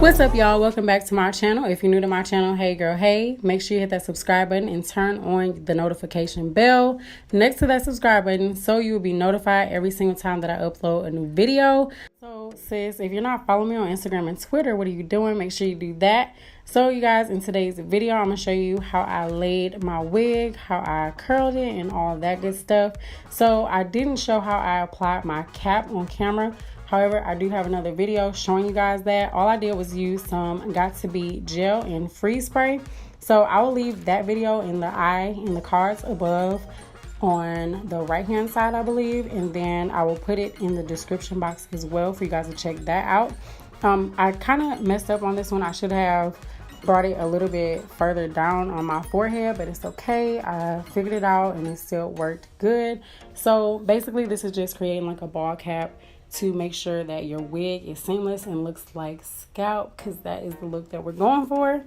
What's up, y'all? Welcome back to my channel. If you're new to my channel, hey girl, hey, make sure you hit that subscribe button and turn on the notification bell next to that subscribe button so you will be notified every single time that I upload a new video. So sis, if you're not following me on Instagram and Twitter, what are you doing? Make sure you do that. So you guys, in today's video, I'm gonna show you how I laid my wig, how I curled it, and all that good stuff. So I didn't show how I applied my cap on camera. However, I do have another video showing you guys that. All I did was use some Got2b Gel and freeze spray. So I will leave that video in the cards above on the right hand side, I believe, and then I will put it in the description box as well for you guys to check that out. I kind of messed up on this one. I should have brought it a little bit further down on my forehead, but it's okay. I figured it out and it still worked good. So basically this is just creating like a ball cap to make sure that your wig is seamless and looks like scalp, because that is the look that we're going for.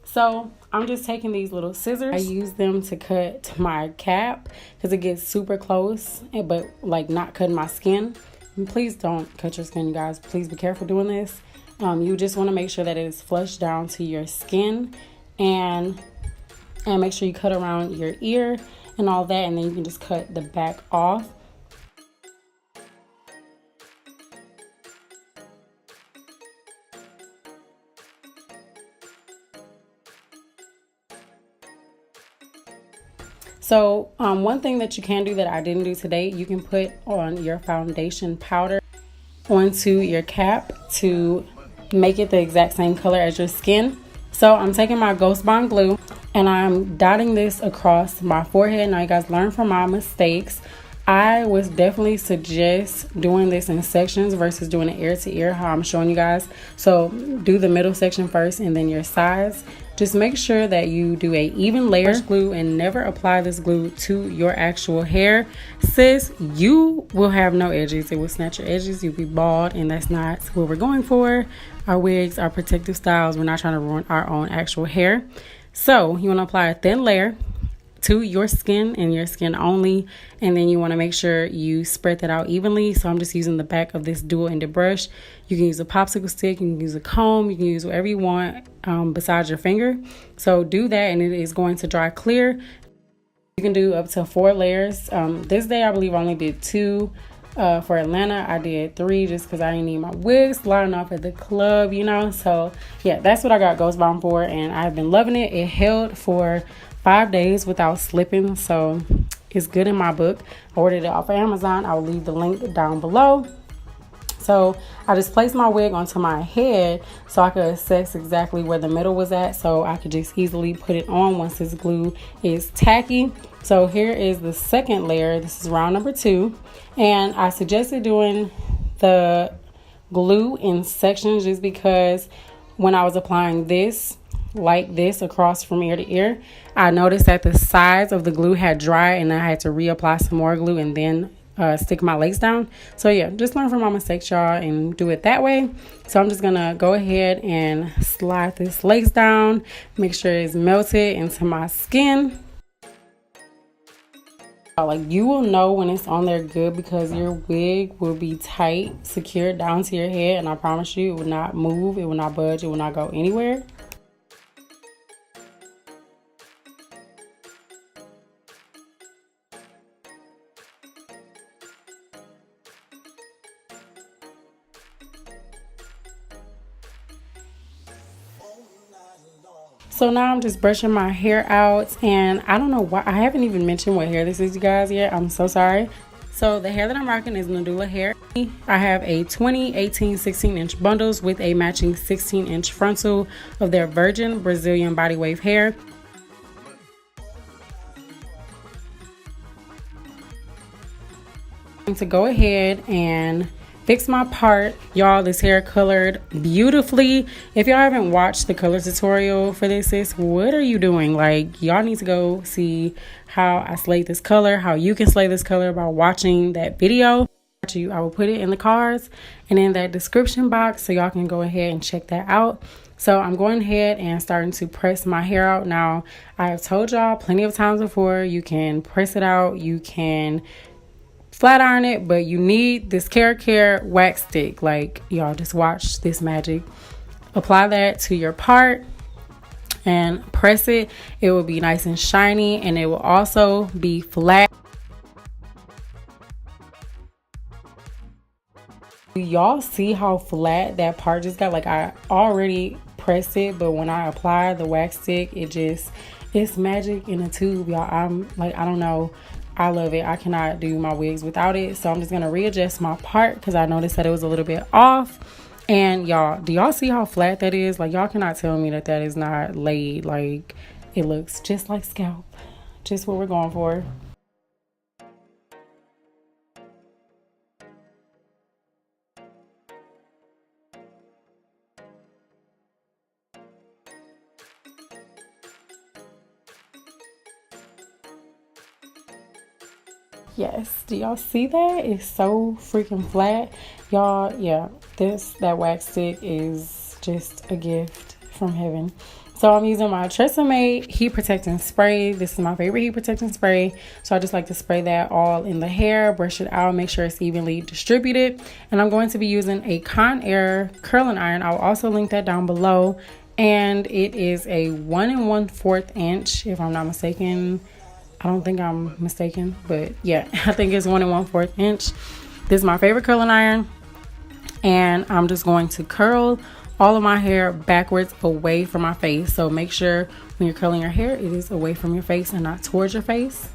So I'm just taking these little scissors. I use them to cut my cap because it gets super close, but like not cutting my skin. And please don't cut your skin, you guys. Please be careful doing this. You just want to make sure that it is flush down to your skin, and make sure you cut around your ear and all that, and then you can just cut the back off. So one thing that you can do that I didn't do today, you can put on your foundation powder onto your cap to make it the exact same color as your skin. So I'm taking my Ghost Bond glue and I'm dotting this across my forehead. Now you guys, learn from my mistakes. I would definitely suggest doing this in sections versus doing it ear to ear, how I'm showing you guys. So do the middle section first and then your sides. Just make sure that you do a even layer of glue and never apply this glue to your actual hair. Sis, you will have no edges. It will snatch your edges. You'll be bald, and that's not what we're going for. Our wigs are protective styles. We're not trying to ruin our own actual hair. So you want to apply a thin layer to your skin and your skin only, and then you want to make sure you spread that out evenly. So I'm just using the back of this dual-ended brush. You can use a popsicle stick, you can use a comb, you can use whatever you want besides your finger. So do that and it is going to dry clear. You can do up to 4 layers. This day I believe I only did 2. For Atlanta I did 3 just because I didn't need my wigs flying off at the club, you know. So yeah, that's what I got Ghost Bomb for, and I've been loving it. It held for 5 days without slipping, so it's good in my book. I ordered it off of Amazon. I'll leave the link down below. So I just placed my wig onto my head so I could assess exactly where the middle was at, so I could just easily put it on once this glue is tacky. So here is the second layer. This is round number 2, and I suggested doing the glue in sections just because when I was applying this like this across from ear to ear, I noticed that the sides of the glue had dried and I had to reapply some more glue and then stick my lace down. So yeah, just learn from my mistakes, y'all, and do it that way. So I'm just gonna go ahead and slide this lace down, make sure it's melted into my skin. Like, you will know when it's on there good because your wig will be tight, secured down to your head, and I promise you it will not move, it will not budge, it will not go anywhere. So now I'm just brushing my hair out, and I don't know why I haven't even mentioned what hair this is, you guys, yet. I'm so sorry. So the hair that I'm rocking is Nadula hair. I have a 20, 18, 16-inch bundles with a matching 16-inch frontal of their virgin Brazilian body wave hair. I'm going to go ahead and fix my part. Y'all, this hair colored beautifully. If y'all haven't watched the color tutorial for this, sis, what are you doing? Like, y'all need to go see how I slayed this color, how you can slay this color by watching that video. I will put it in the cards and in that description box so y'all can go ahead and check that out. So I'm going ahead and starting to press my hair out. Now, I have told y'all plenty of times before, you can press it out, you can flat iron it, but you need this Care wax stick. Like, y'all, just watch this magic. apply that to your part and press it. It will be nice and shiny, and it will also be flat. Y'all see how flat that part just got? Like, I already pressed it, but when I apply the wax stick, it's magic in a tube, y'all. I'm like, I don't know, I love it. I cannot do my wigs without it. So I'm just gonna readjust my part because I noticed that it was a little bit off. And y'all, do y'all see how flat that is? Like, y'all cannot tell me that that is not laid. Like, it looks just like scalp, just what we're going for. Yes, do y'all see that? It's so freaking flat, y'all. Yeah, that wax stick is just a gift from heaven. So I'm using my Tresemme heat protecting spray. This is my favorite heat protecting spray. So I just like to spray that all in the hair, brush it out, make sure it's evenly distributed. And I'm going to be using a Conair curling iron. I'll also link that down below. And it is a 1 1/4 inch, if I'm not mistaken. I don't think I'm mistaken, but yeah, I think it's 1 1/4 inch. This is my favorite curling iron, and I'm just going to curl all of my hair backwards away from my face. So make sure when you're curling your hair, it is away from your face and not towards your face.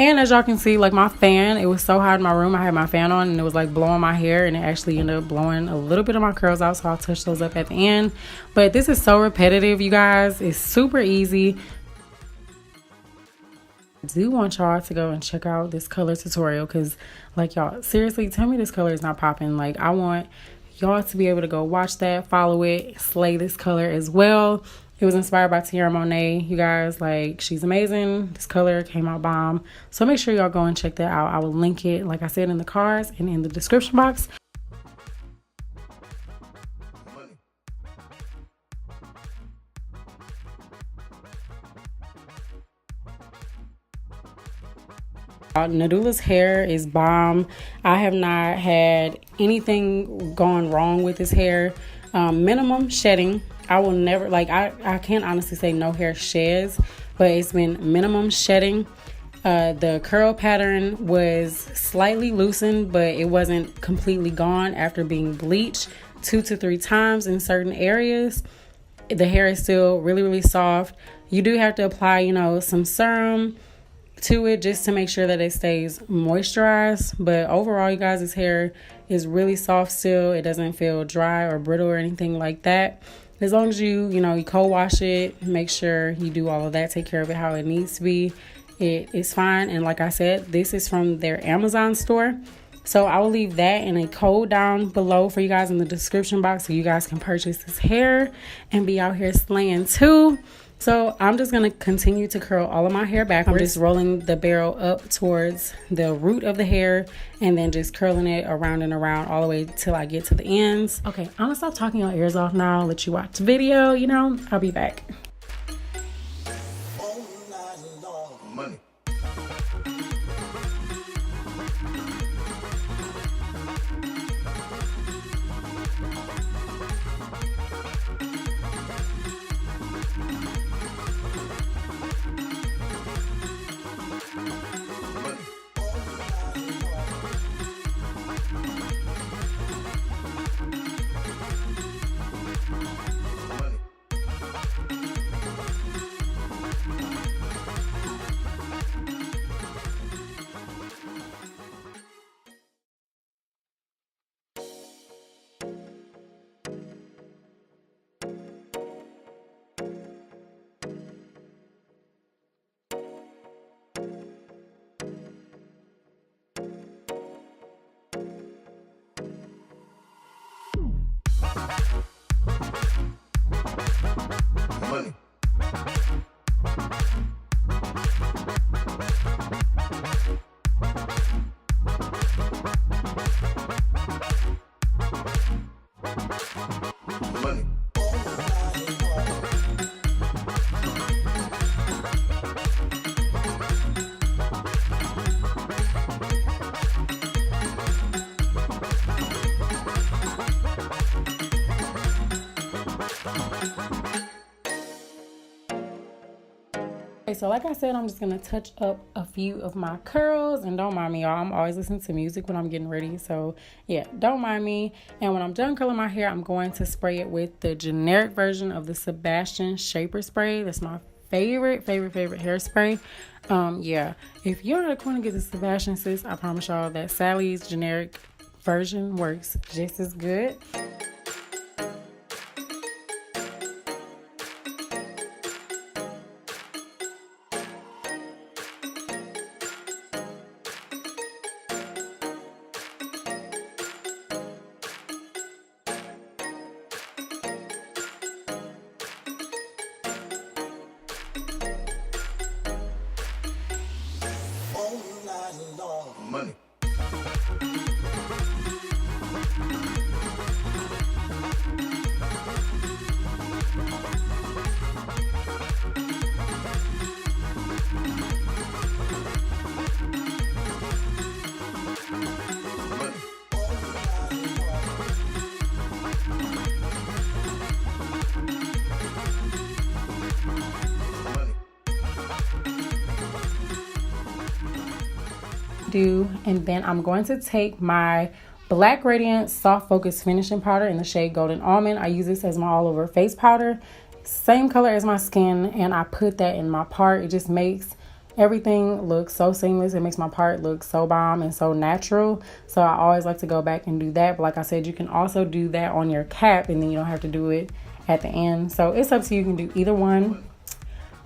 And as y'all can see, like, my fan, it was so hot in my room. I had my fan on and it was like blowing my hair, and it actually ended up blowing a little bit of my curls out. So I'll touch those up at the end. But this is so repetitive, you guys. It's super easy. I do want y'all to go and check out this color tutorial because, like, y'all, seriously, tell me this color is not popping. Like, I want y'all to be able to go watch that, follow it, slay this color as well. It was inspired by Tiara Monet, you guys. Like, she's amazing. This color came out bomb. So make sure y'all go and check that out. I will link it, like I said, in the cards and in the description box. Nadula's hair is bomb. I have not had anything gone wrong with this hair. Minimum shedding. I will never, like, I can't honestly say no hair sheds, but it's been minimum shedding. The curl pattern was slightly loosened, but it wasn't completely gone after being bleached 2 to 3 times in certain areas. The hair is still really, really soft. You do have to apply, you know, some serum to it just to make sure that it stays moisturized. But overall, you guys, this hair is really soft still. It doesn't feel dry or brittle or anything like that. As long as you co-wash it, make sure you do all of that, take care of it how it needs to be, it is fine. And like I said, this is from their Amazon store. So I will leave that and a code down below for you guys in the description box so you guys can purchase this hair and be out here slaying too. So I'm just going to continue to curl all of my hair backwards. I'm just rolling the barrel up towards the root of the hair and then just curling it around and around all the way till I get to the ends. Okay, I'm going to stop talking your ears off now. Let you watch the video, you know. I'll be back. Money. Okay, so like I said, I'm just going to touch up a few of my curls. And don't mind me, y'all. I'm always listening to music when I'm getting ready. So, yeah, don't mind me. And when I'm done curling my hair, I'm going to spray it with the generic version of the Sebastian Shaper Spray. That's my favorite hairspray. Yeah, if you're not going to get the Sebastian, sis, I promise y'all that Sally's generic version works just as good. Money. And then I'm going to take my Black Radiant Soft Focus Finishing Powder in the shade Golden Almond. I use this as my all over face powder, same color as my skin, and I put that in my part. It just makes everything look so seamless. It makes my part look so bomb and so natural. So I always like to go back and do that. But like I said, you can also do that on your cap, and then you don't have to do it at the end. So it's up to you. You can do either one.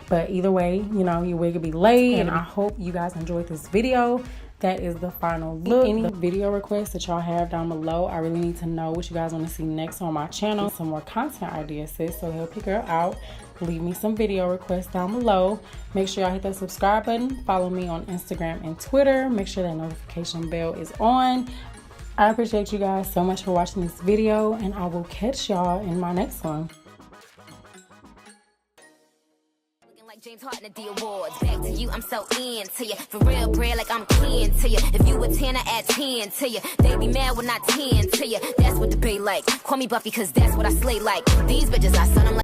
But either way, you know, your wig will be laid. And I hope you guys enjoyed this video. That is the final look. Any video requests that y'all have down below, I really need to know what you guys want to see next on my channel. Some more content ideas, sis, so help your girl out. Leave me some video requests down below. Make sure y'all hit that subscribe button. Follow me on Instagram and Twitter. Make sure that notification bell is on. I appreciate you guys so much for watching this video, and I will catch y'all in my next one. James Harden at the awards. Back to you, I'm so into you. For real, bread, like I'm kin to you. If you a 10, I add 10 to you. They be mad when I 10 to you. That's what the pay like. Call me Buffy, cause that's what I slay like. These bitches, I son them like.